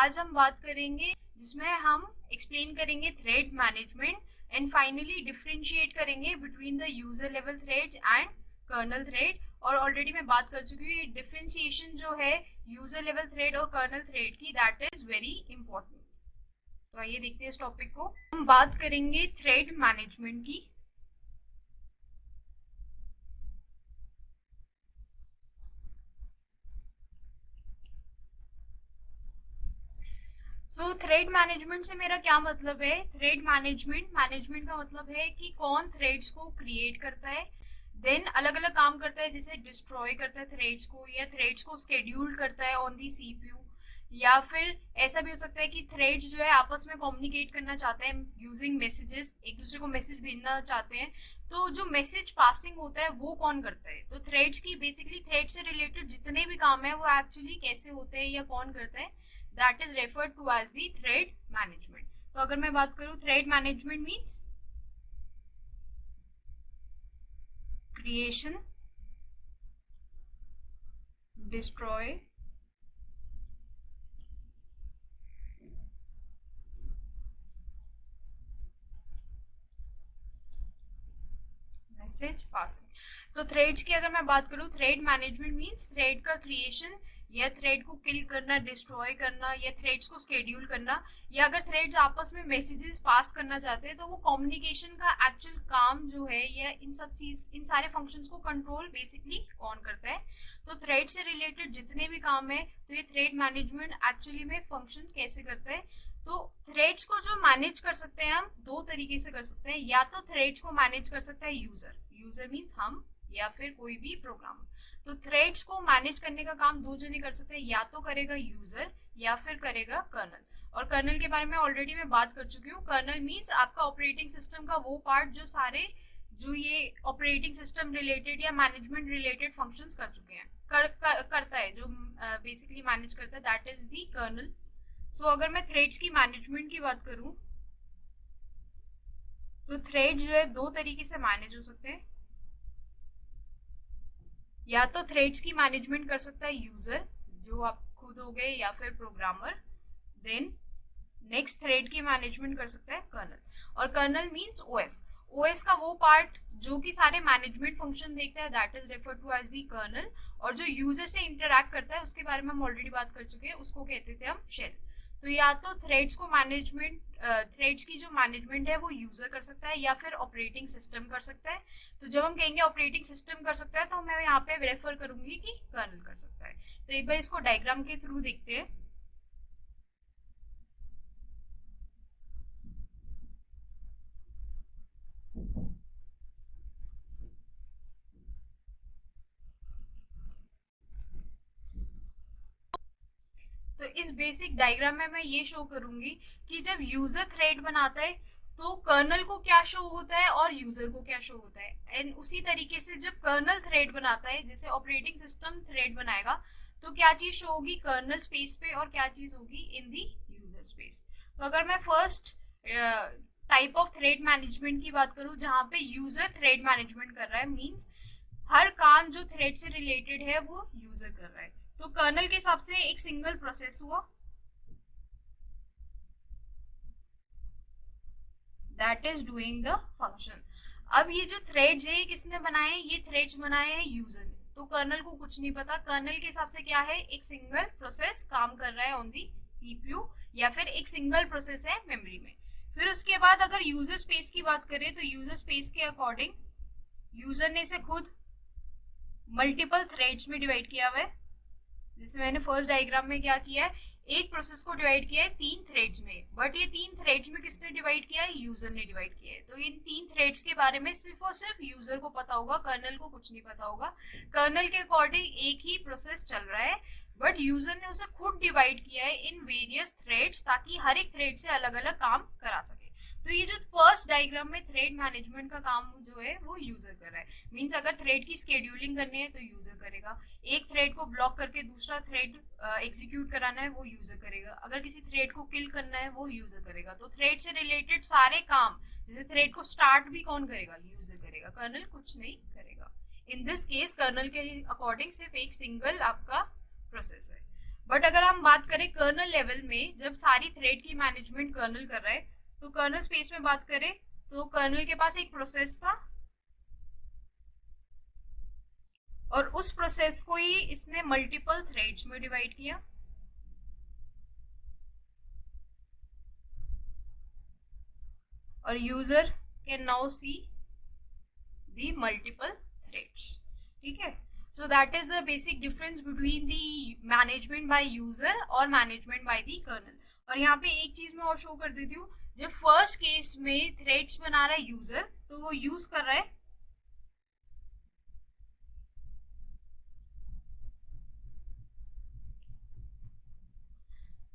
आज हम बात करेंगे जिसमें हम एक्सप्लेन करेंगे thread management and finally differentiate करेंगे between the user level threads and kernel thread. और ऑलरेडी मैं बात कर चुकी हूँ, डिफरेंशिएशन जो है यूजर लेवल थ्रेड और कर्नल थ्रेड की, दैट इज वेरी इंपॉर्टेंट। तो आइए देखते हैं इस टॉपिक को। हम बात करेंगे थ्रेड मैनेजमेंट की। सो थ्रेड मैनेजमेंट से मेरा क्या मतलब है? थ्रेड मैनेजमेंट का मतलब है कि कौन थ्रेड्स को क्रिएट करता है, देन अलग अलग काम करता है, जैसे डिस्ट्रॉय करता है थ्रेड्स को, या थ्रेड्स को स्केड्यूल करता है ऑन दी सीपीयू, या फिर ऐसा भी हो सकता है कि थ्रेड्स जो है आपस में कम्युनिकेट करना चाहते हैं यूजिंग मैसेजेस, एक दूसरे को मैसेज भेजना चाहते हैं, तो जो मैसेज पासिंग होता है वो कौन करता है। तो थ्रेड्स की बेसिकली थ्रेड से रिलेटेड जितने भी काम है वो एक्चुअली कैसे होते हैं या कौन करता है, that is referred to as the thread management. तो अगर मैं बात करूं, thread management means creation, destroy, message passing. तो थ्रेड्स की अगर मैं बात करूं, थ्रेड मैनेजमेंट मींस थ्रेड का क्रिएशन, या थ्रेड को किल करना, डिस्ट्रॉय करना, या थ्रेड्स को शेड्यूल करना, या अगर थ्रेड्स आपस में मैसेजेस पास करना चाहते हैं तो वो कम्युनिकेशन का एक्चुअल काम जो है, या इन सारे फंक्शंस को कंट्रोल बेसिकली कौन करता है। तो थ्रेड से रिलेटेड जितने भी काम है, तो ये थ्रेड मैनेजमेंट एक्चुअली में फंक्शन कैसे करता है। तो थ्रेड्स को जो मैनेज कर सकते हैं हम दो तरीके से कर सकते हैं, या तो थ्रेड्स को मैनेज कर सकता है यूजर मीन्स हम, या फिर कोई भी प्रोग्राम। तो थ्रेड्स को मैनेज करने का काम दो जने कर सकते हैं, या तो करेगा यूजर या फिर करेगा कर्नल। और कर्नल के बारे में ऑलरेडी मैं बात कर चुकी हूँ। कर्नल मीन्स आपका ऑपरेटिंग सिस्टम का वो पार्ट जो सारे जो ये ऑपरेटिंग सिस्टम रिलेटेड या मैनेजमेंट रिलेटेड फंक्शंस कर चुके हैं, करता है, जो बेसिकली मैनेज करता है, दैट इज दी कर्नल। सो अगर मैं थ्रेड्स की मैनेजमेंट की बात करूं, तो थ्रेड जो है दो तरीके से मैनेज हो सकते हैं, या तो थ्रेड्स की मैनेजमेंट कर सकता है यूजर, जो आप खुद हो गए, या फिर प्रोग्रामर। देन नेक्स्ट थ्रेड की मैनेजमेंट कर सकता है कर्नल। और कर्नल मींस ओएस, ओएस का वो पार्ट जो कि सारे मैनेजमेंट फंक्शन देखता है, that is referred to as the kernel. और जो यूजर से इंटरैक्ट करता है उसके बारे में हम ऑलरेडी बात कर चुके हैं, उसको कहते थे हम शेल। तो या तो थ्रेड्स को मैनेजमेंट, थ्रेड्स की जो मैनेजमेंट है वो यूजर कर सकता है, या फिर ऑपरेटिंग सिस्टम कर सकता है। तो जब हम कहेंगे ऑपरेटिंग सिस्टम कर सकता है, तो मैं यहाँ पे रेफर करूंगी कि कर्नल कर सकता है। तो एक बार इसको डायग्राम के थ्रू देखते हैं। तो इस बेसिक डायग्राम में मैं ये शो करूंगी कि जब यूजर थ्रेड बनाता है तो कर्नल को क्या शो होता है और यूजर को क्या शो होता है। एंड उसी तरीके से जब कर्नल थ्रेड बनाता है, जैसे ऑपरेटिंग सिस्टम थ्रेड बनाएगा, तो क्या चीज शो होगी कर्नल स्पेस पे और क्या चीज होगी इन दी यूजर स्पेस। तो अगर मैं first type of thread management की बात करूं, जहां पे यूजर थ्रेड मैनेजमेंट कर रहा है, मीन्स हर काम जो थ्रेड से रिलेटेड है वो यूजर कर रहा है। तो कर्नल के हिसाब से एक सिंगल प्रोसेस हुआ, that is doing the function. अब ये जो थ्रेड्स है किसने बनाए हैं? ये थ्रेड्स बनाए हैं यूजर ने। तो कर्नल को कुछ नहीं पता, कर्नल के हिसाब से क्या है, एक सिंगल प्रोसेस काम कर रहा है ऑन दी सीपीयू, या फिर एक सिंगल प्रोसेस है मेमोरी में। फिर उसके बाद अगर यूजर स्पेस की बात करें, तो यूजर स्पेस के अकॉर्डिंग यूजर ने इसे खुद मल्टीपल थ्रेड्स में डिवाइड किया हुआ है। जैसे मैंने फर्स्ट डायग्राम में क्या किया है, एक प्रोसेस को डिवाइड किया है तीन थ्रेड्स में, बट ये तीन थ्रेड्स में किसने डिवाइड किया है? यूजर ने डिवाइड किया है। तो इन तीन थ्रेड्स के बारे में सिर्फ और सिर्फ यूजर को पता होगा, कर्नल को कुछ नहीं पता होगा। कर्नल के अकॉर्डिंग एक ही प्रोसेस चल रहा है, बट यूजर ने उसे खुद डिवाइड किया है इन वेरियस थ्रेड्स, ताकि हर एक थ्रेड से अलग अलग काम करा सके। तो ये जो फर्स्ट डायग्राम में थ्रेड मैनेजमेंट का काम जो है वो यूजर कर रहा है। मींस अगर थ्रेड की स्केड्यूलिंग करनी है तो यूजर करेगा, एक थ्रेड को ब्लॉक करके दूसरा थ्रेड एग्जीक्यूट कराना है वो यूजर करेगा, अगर किसी थ्रेड को किल करना है वो यूजर करेगा। तो थ्रेड से रिलेटेड सारे काम, जैसे थ्रेड को स्टार्ट भी कौन करेगा? यूजर करेगा, कर्नल कुछ नहीं करेगा। इन दिस केस कर्नल के अकॉर्डिंग सिर्फ एक सिंगल आपका प्रोसेस है। बट अगर हम बात करें कर्नल लेवल में, जब सारी थ्रेड की मैनेजमेंट कर्नल कर रहा है, तो कर्नल स्पेस में बात करें तो कर्नल के पास एक प्रोसेस था और उस प्रोसेस को ही इसने मल्टीपल थ्रेड्स में डिवाइड किया। और user can now see the multiple threads. ठीक है, so that is the basic difference between the management by user और मैनेजमेंट बाय दी कर्नल। और यहाँ पे एक चीज मैं और शो कर देती हूँ, जब फर्स्ट केस में थ्रेड्स बना रहा है यूजर, तो वो यूज कर रहा है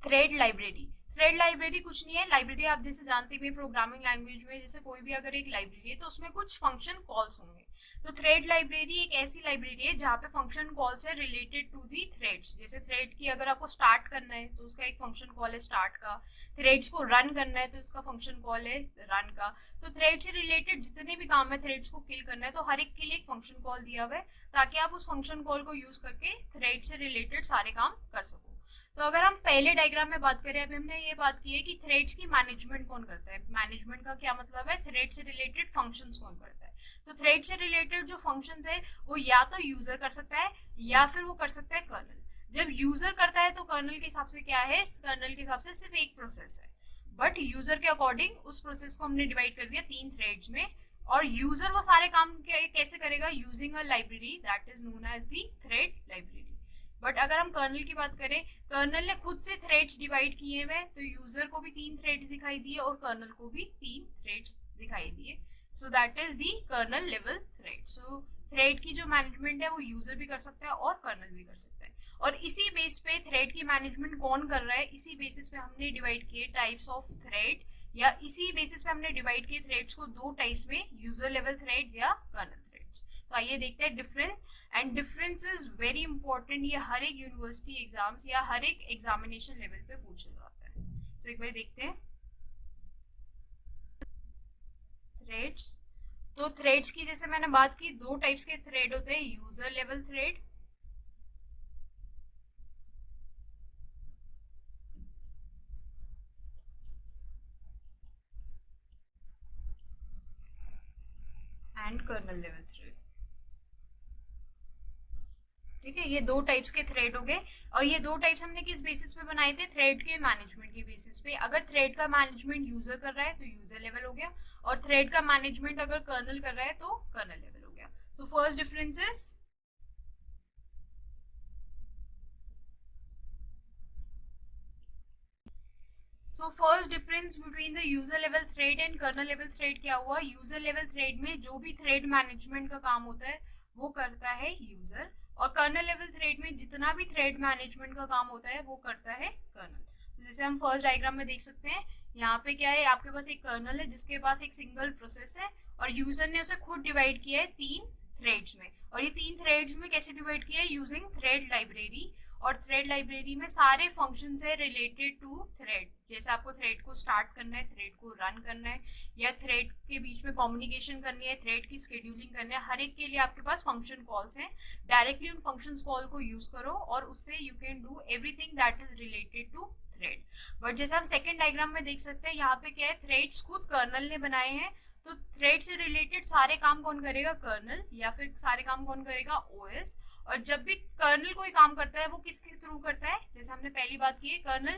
थ्रेड लाइब्रेरी। थ्रेड लाइब्रेरी कुछ नहीं है, लाइब्रेरी आप जैसे जानते हैं प्रोग्रामिंग लैंग्वेज में, जैसे कोई भी अगर एक लाइब्रेरी है तो उसमें कुछ फंक्शन कॉल्स होंगे। तो थ्रेड लाइब्रेरी एक ऐसी लाइब्रेरी है जहाँ पे फंक्शन कॉल्स है रिलेटेड टू दी थ्रेड्स। जैसे थ्रेड की अगर आपको स्टार्ट करना है तो उसका एक फंक्शन कॉल है स्टार्ट का, थ्रेड्स को रन करना है तो उसका फंक्शन कॉल है रन का। तो थ्रेड से रिलेटेड जितने भी काम है, थ्रेड्स को किल करना है, तो हर एक के लिए एक फंक्शन कॉल दिया हुआ है ताकि आप उस फंक्शन कॉल को यूज करके थ्रेड से रिलेटेड सारे काम कर सको। तो अगर हम पहले डायग्राम में बात करें, अभी हमने ये बात की है कि थ्रेड्स की मैनेजमेंट कौन करता है। मैनेजमेंट का क्या मतलब है, थ्रेड से रिलेटेड फंक्शंस कौन करता है। तो थ्रेड से रिलेटेड जो फंक्शंस है वो या तो यूजर कर सकता है या फिर वो कर सकता है कर्नल। जब यूजर करता है तो कर्नल के हिसाब से क्या है, कर्नल के हिसाब से सिर्फ एक प्रोसेस है, बट यूजर के अकॉर्डिंग उस प्रोसेस को हमने डिवाइड कर दिया 3 थ्रेड्स में। और यूजर वो सारे काम कैसे करेगा, using a library that is known as the thread library. But अगर हम कर्नल की बात करें, कर्नल ने खुद से थ्रेड्स डिवाइड किए हुए, तो यूजर को भी 3 थ्रेड्स दिखाई दिए और कर्नल को भी 3 थ्रेड्स दिखाई दिए। So that is the kernel level thread. So thread की जो मैनेजमेंट है वो यूजर भी कर सकता है और कर्नल भी कर सकता है। और इसी बेस पे थ्रेड की मैनेजमेंट कौन कर रहा है, इसी बेसिस पे हमने डिवाइड किए टाइप्स ऑफ थ्रेड, या इसी बेसिस पे हमने डिवाइड किए थ्रेड्स को 2 टाइप्स में, यूजर लेवल थ्रेड्स या कर्नल थ्रेड्स। तो आइए देखते हैं difference. And difference is very important, ये हर एक यूनिवर्सिटी एग्जाम्स या हर एक एग्जामिनेशन लेवल पे पूछा जाता है। तो एक बार देखते हैं थ्रेड्स। तो थ्रेड्स की जैसे मैंने बात की, 2 टाइप्स के थ्रेड होते हैं, user level thread and kernel level thread. ठीक है, ये 2 टाइप्स के थ्रेड हो गए। और ये 2 टाइप्स हमने किस बेसिस पे बनाए थे, थ्रेड के मैनेजमेंट के बेसिस पे। अगर थ्रेड का मैनेजमेंट यूजर कर रहा है तो यूजर लेवल हो गया, और थ्रेड का मैनेजमेंट अगर कर्नल कर रहा है तो कर्नल लेवल हो गया। So first difference is, so first difference between the user level thread and kernel level thread क्या हुआ, यूजर लेवल थ्रेड में जो भी थ्रेड मैनेजमेंट का काम होता है वो करता है यूजर, और कर्नल लेवल थ्रेड में जितना भी थ्रेड मैनेजमेंट का काम होता है वो करता है कर्नल। तो जैसे हम फर्स्ट डायग्राम में देख सकते हैं, यहाँ पे क्या है, आपके पास एक कर्नल है जिसके पास एक सिंगल प्रोसेस है, और यूजर ने उसे खुद डिवाइड किया है 3 थ्रेड्स में। और ये 3 थ्रेड्स में कैसे डिवाइड किया है, यूजिंग थ्रेड लाइब्रेरी। और थ्रेड लाइब्रेरी में सारे फंक्शंस है रिलेटेड टू थ्रेड। जैसे आपको थ्रेड को स्टार्ट करना है, थ्रेड को रन करना है, या थ्रेड के बीच में कम्युनिकेशन करनी है, थ्रेड की शेड्यूलिंग करनी है, हर एक के लिए आपके पास फंक्शन कॉल्स हैं। डायरेक्टली उन फंक्शन कॉल को यूज करो और उससे you can do everything that is related to thread. But जैसे हम सेकेंड डायग्राम में देख सकते हैं, यहाँ पे क्या है, थ्रेड्स खुद कर्नल ने बनाए हैं। तो थ्रेड से रिलेटेड सारे काम कौन करेगा, कर्नल, या फिर सारे काम कौन करेगा, ओएस। और जब भी कर्नल कोई काम करता है वो किसके थ्रू करता है, जैसे हमने पहली बात की है, कर्नल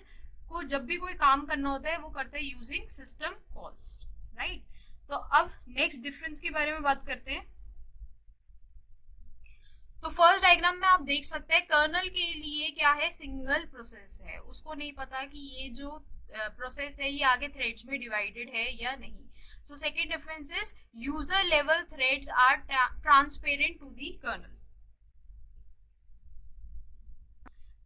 को जब भी कोई काम करना होता है वो करता है यूजिंग सिस्टम कॉल्स, राइट। तो अब नेक्स्ट डिफरेंस के बारे में बात करते हैं। तो फर्स्ट डायग्राम में आप देख सकते हैं कर्नल के लिए क्या है, सिंगल प्रोसेस है, उसको नहीं पता कि ये जो प्रोसेस है ये आगे थ्रेड्स में डिवाइडेड है या नहीं। So second difference is user level threads are transparent to the kernel.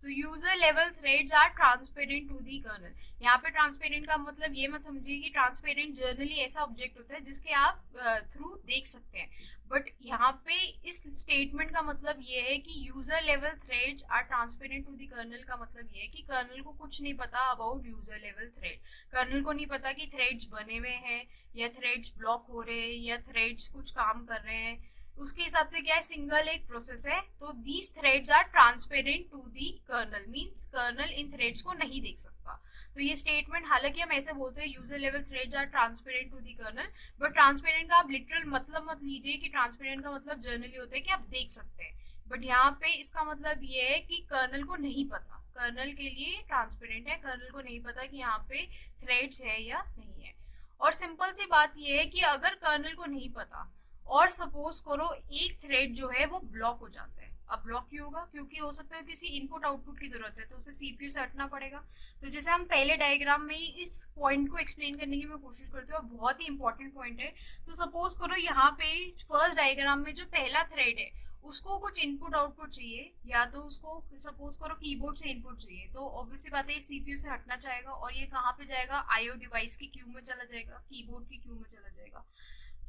So user level threads are transparent to the kernel. यहाँ पे ट्रांसपेरेंट का मतलब ये मत समझिए कि ट्रांसपेरेंट जर्नली ऐसा ऑब्जेक्ट होता है जिसके आप थ्रू देख सकते हैं, बट यहाँ पे इस स्टेटमेंट का मतलब ये है कि user level threads are transparent to the kernel का मतलब ये है कि कर्नल को कुछ नहीं पता about user level thread. Kernel को नहीं पता कि थ्रेड्स बने हुए हैं या थ्रेड्स ब्लॉक हो रहे हैं या थ्रेड्स कुछ काम कर रहे हैं उसके हिसाब से क्या है, सिंगल एक प्रोसेस है, तो these threads are transparent to the kernel, means kernel इन थ्रेड्स को नहीं देख सकता। तो ये स्टेटमेंट, हालांकि हम ऐसे बोलते हैं user level threads are transparent to the kernel, but transparent का आप लिटरल मतलब मत लीजिए कि ट्रांसपेरेंट का मतलब जनरली होता है कि आप देख सकते हैं, बट यहाँ पे इसका मतलब ये है कि कर्नल को नहीं पता, कर्नल के लिए ट्रांसपेरेंट है, कर्नल को नहीं पता कि यहाँ पे थ्रेड्स है या नहीं है। और सिंपल सी बात ये है कि अगर कर्नल को नहीं पता और सपोज करो एक थ्रेड जो है वो ब्लॉक हो जाता है, अब ब्लॉक क्यों होगा, क्योंकि हो सकता है किसी इनपुट आउटपुट की जरूरत है, तो उसे सीपीयू से हटना पड़ेगा। तो जैसे हम पहले डायग्राम में ही इस पॉइंट को एक्सप्लेन करने की मैं कोशिश करती हूँ, बहुत ही इंपॉर्टेंट पॉइंट है। तो सपोज करो यहाँ पे फर्स्ट डायग्राम में जो पहला थ्रेड है उसको कुछ इनपुट आउटपुट चाहिए, या तो उसको सपोज करो कीबोर्ड से इनपुट चाहिए, तो ऑब्वियसली बात है ये सीपीयू से हटना चाहेगा और ये कहाँ पे जाएगा, आईओ डिवाइस की क्यू में चला जाएगा, कीबोर्ड की क्यू में चला जाएगा।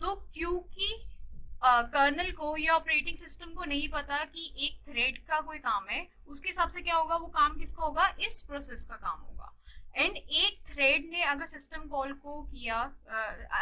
तो क्योंकि कर्नल को या ऑपरेटिंग सिस्टम को नहीं पता कि एक थ्रेड का कोई काम है, उसके हिसाब से क्या होगा, वो काम किसका होगा, इस प्रोसेस का काम होगा। एंड एक थ्रेड ने अगर सिस्टम कॉल को किया,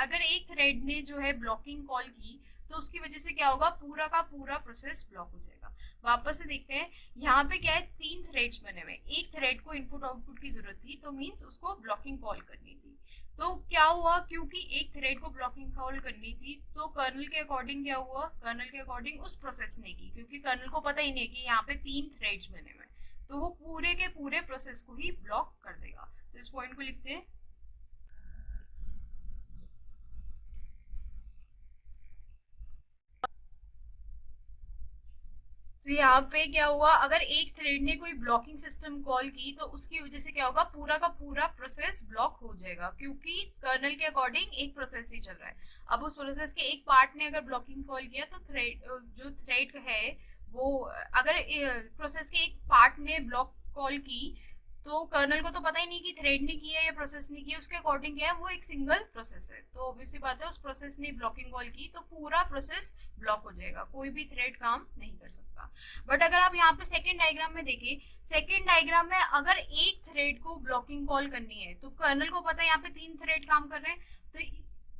अगर एक थ्रेड ने जो है ब्लॉकिंग कॉल की, तो उसकी वजह से क्या होगा, पूरा का पूरा प्रोसेस ब्लॉक हो जाएगा। वापस से देखते हैं, यहाँ पे क्या है, 3 थ्रेड्स बने हुए, एक थ्रेड को इनपुट आउटपुट की जरूरत थी, तो मींस उसको ब्लॉकिंग कॉल करनी थी। तो क्या हुआ, क्योंकि एक थ्रेड को ब्लॉकिंग कॉल करनी थी, तो कर्नल के अकॉर्डिंग क्या हुआ, कर्नल के अकॉर्डिंग उस प्रोसेस ने की, क्योंकि कर्नल को पता ही नहीं कि यहाँ पे 3 थ्रेड्स बने हुए, तो वो पूरे के पूरे प्रोसेस को ही ब्लॉक कर देगा। तो इस पॉइंट को लिखते हैं। तो यहाँ पे क्या हुआ, अगर एक थ्रेड ने कोई ब्लॉकिंग सिस्टम कॉल की, तो उसकी वजह से क्या होगा, पूरा का पूरा प्रोसेस ब्लॉक हो जाएगा, क्योंकि कर्नल के अकॉर्डिंग एक प्रोसेस ही चल रहा है। अब उस प्रोसेस के एक पार्ट ने अगर ब्लॉकिंग कॉल किया, तो थ्रेड जो थ्रेड है वो, अगर प्रोसेस के एक पार्ट ने ब्लॉक कॉल की, तो कर्नल को तो पता ही नहीं कि थ्रेड ने किया या प्रोसेस ने किया, उसके अकॉर्डिंग क्या है, वो एक सिंगल प्रोसेस है, तो ऑब्वियसली बात है उस प्रोसेस ने ब्लॉकिंग कॉल की, तो पूरा प्रोसेस ब्लॉक हो जाएगा, कोई भी थ्रेड काम नहीं कर सकता। बट अगर आप यहाँ पे सेकेंड डायग्राम में देखें, सेकेंड डायग्राम में अगर एक थ्रेड को ब्लॉकिंग कॉल करनी है, तो कर्नल को पता है यहाँ पे 3 थ्रेड काम कर रहे हैं, तो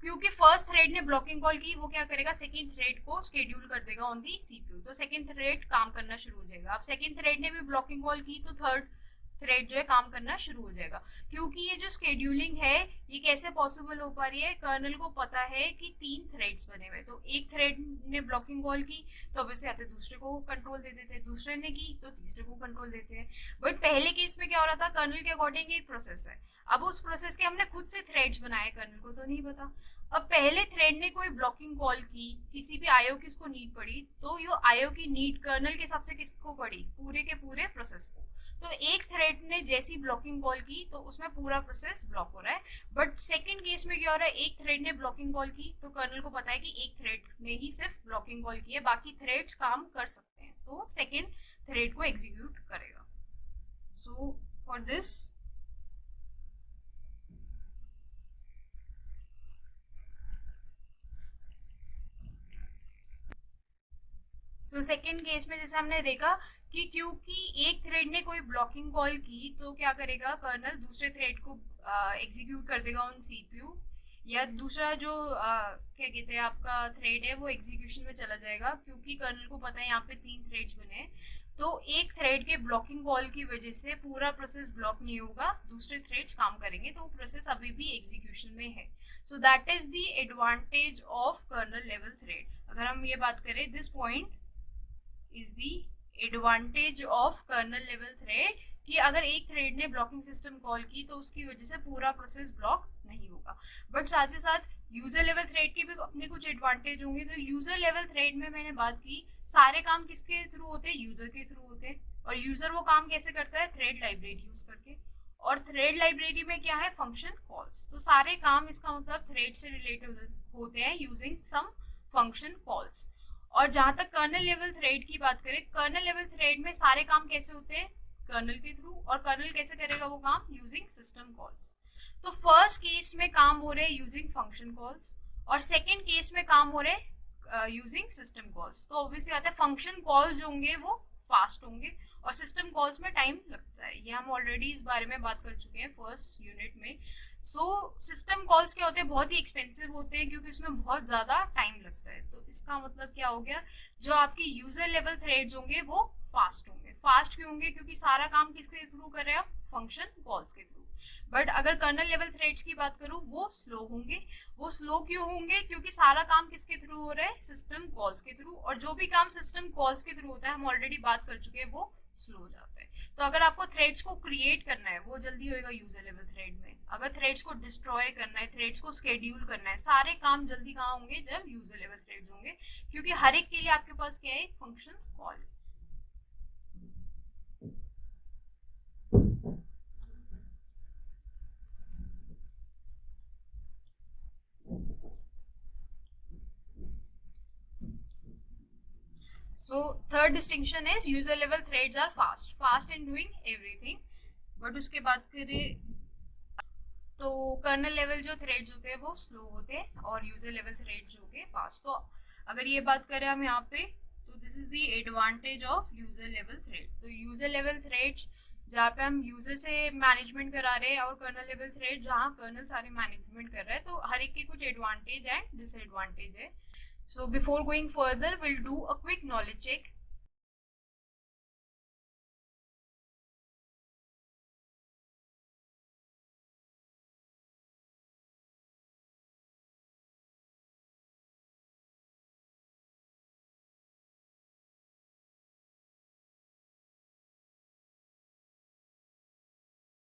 क्योंकि फर्स्ट थ्रेड ने ब्लॉकिंग कॉल की, वो क्या करेगा, सेकंड थ्रेड को शेड्यूल कर देगा ऑन दी सीपीयू, तो सेकंड थ्रेड काम करना शुरू हो जाएगा। अब सेकंड थ्रेड ने भी ब्लॉकिंग कॉल की, तो थर्ड थ्रेड जो है काम करना शुरू हो जाएगा। क्योंकि ये जो शेड्यूलिंग है, ये कैसे पॉसिबल हो पा रही है, कर्नल को पता है कि 3 थ्रेड्स बने हुए, तो एक थ्रेड ने ब्लॉकिंग कॉल की, तो वैसे आते दूसरे को कंट्रोल दे देते, दूसरे ने की तो तीसरे को कंट्रोल देते हैं। बट पहले केस में क्या हो रहा था, कर्नल के अकॉर्डिंग एक प्रोसेस है, अब उस प्रोसेस के हमने खुद से थ्रेड्स बनाए, कर्नल को तो नहीं पता। अब पहले थ्रेड ने कोई ब्लॉकिंग कॉल की, किसी भी आईओ की उसको नीड पड़ी, तो ये आईओ की नीड कर्नल के हिसाब से किसको पड़ी, पूरे के पूरे प्रोसेस को। तो एक थ्रेड ने जैसी ब्लॉकिंग कॉल की, तो उसमें पूरा प्रोसेस ब्लॉक हो रहा है। बट सेकंड केस में क्या हो रहा है, एक थ्रेड ने ब्लॉकिंग कॉल की, तो कर्नल को पता है कि एक थ्रेड ने ही सिर्फ ब्लॉकिंग कॉल की है, बाकी थ्रेड्स काम कर सकते हैं, तो सेकंड थ्रेड को एग्जीक्यूट करेगा। So for this, so second case में जैसे हमने देखा कि क्योंकि एक थ्रेड ने कोई ब्लॉकिंग कॉल की, तो क्या करेगा, कर्नल दूसरे थ्रेड को एग्जीक्यूट कर देगा ऑन सीपीयू, या दूसरा जो क्या कहते हैं आपका थ्रेड है वो एग्जीक्यूशन में चला जाएगा, क्योंकि कर्नल को पता है यहाँ पे 3 थ्रेड्स बने हैं, तो एक थ्रेड के ब्लॉकिंग कॉल की वजह से पूरा प्रोसेस ब्लॉक नहीं होगा, दूसरे थ्रेड्स काम करेंगे, तो प्रोसेस अभी भी एग्जीक्यूशन में है। So that is the advantage of kernel level thread. अगर हम ये बात करें, this point is the advantage of kernel level thread, कि अगर एक थ्रेड ने ब्लॉकिंग सिस्टम कॉल की, तो उसकी वजह से पूरा प्रोसेस ब्लॉक नहीं होगा। बट साथ ही साथ यूजर लेवल थ्रेड के भी अपने कुछ एडवांटेज होंगे। तो यूजर लेवल थ्रेड में मैंने बात की, सारे काम किसके थ्रू होते हैं, यूजर के थ्रू होते हैं, और यूजर वो काम कैसे करता है, थ्रेड लाइब्रेरी यूज करके, और थ्रेड लाइब्रेरी में क्या है, फंक्शन कॉल्स, तो सारे काम इसका मतलब थ्रेड से रिलेटेड होते हैं यूजिंग सम फंक्शन कॉल्स। और जहां तक कर्नल लेवल थ्रेड की बात करें, कर्नल लेवल थ्रेड में सारे काम कैसे होते हैं, कर्नल के थ्रू, और कर्नल कैसे करेगा वो काम, यूजिंग सिस्टम कॉल्स। तो फर्स्ट केस में काम हो रहे हैं यूजिंग फंक्शन कॉल्स, और सेकंड केस में काम हो रहे हैं यूजिंग सिस्टम कॉल्स। तो ऑब्वियसली आता है फंक्शन कॉल्स होंगे वो फास्ट होंगे, और सिस्टम कॉल्स में टाइम लगता है, ये हम ऑलरेडी इस बारे में बात कर चुके हैं फर्स्ट यूनिट में। सो सिस्टम कॉल्स क्या होते हैं, बहुत ही एक्सपेंसिव होते हैं क्योंकि उसमें बहुत ज्यादा टाइम लगता है। तो इसका मतलब क्या हो गया, जो आपके यूजर लेवल थ्रेड्स होंगे वो फास्ट होंगे। फास्ट क्यों होंगे, क्योंकि सारा काम किसके थ्रू कर रहे हैं, फंक्शन कॉल्स के थ्रू। बट अगर कर्नल लेवल थ्रेड्स की बात करूं, वो स्लो होंगे। वो स्लो क्यों होंगे, क्योंकि सारा काम किसके थ्रू हो रहा है, सिस्टम कॉल्स के थ्रू। और जो भी काम सिस्टम कॉल्स के थ्रू होता है, हम ऑलरेडी बात कर चुके हैं, वो स्लो हो जाता है। तो अगर आपको थ्रेड्स को क्रिएट करना है, वो जल्दी होएगा यूजर लेवल थ्रेड में। अगर थ्रेड्स को डिस्ट्रॉय करना है, थ्रेड्स को स्केड्यूल करना है, सारे काम जल्दी कहाँ होंगे, जब यूजर लेवल थ्रेड्स होंगे। क्योंकि हर एक के लिए आपके पास क्या है, एक function call. So third distinction is user level threads are fast in doing everything. But उसके बात करें तो कर्नल लेवल जो थ्रेड्स होते हैं वो स्लो होते हैं, और यूजर लेवल थ्रेड्स जो होते हैं फास्ट। तो अगर ये बात करें हम यहाँ पे, तो this is the advantage of user level thread. तो यूजर लेवल थ्रेड्स जहाँ पे हम यूजर से मैनेजमेंट करा रहे हैं, और कर्नल लेवल थ्रेड जहाँ कर्नल सारे मैनेजमेंट कर रहा है। तो हर एक के कुछ एडवांटेज एंड डिसएडवांटेज है। So before going further, we'll do a quick knowledge check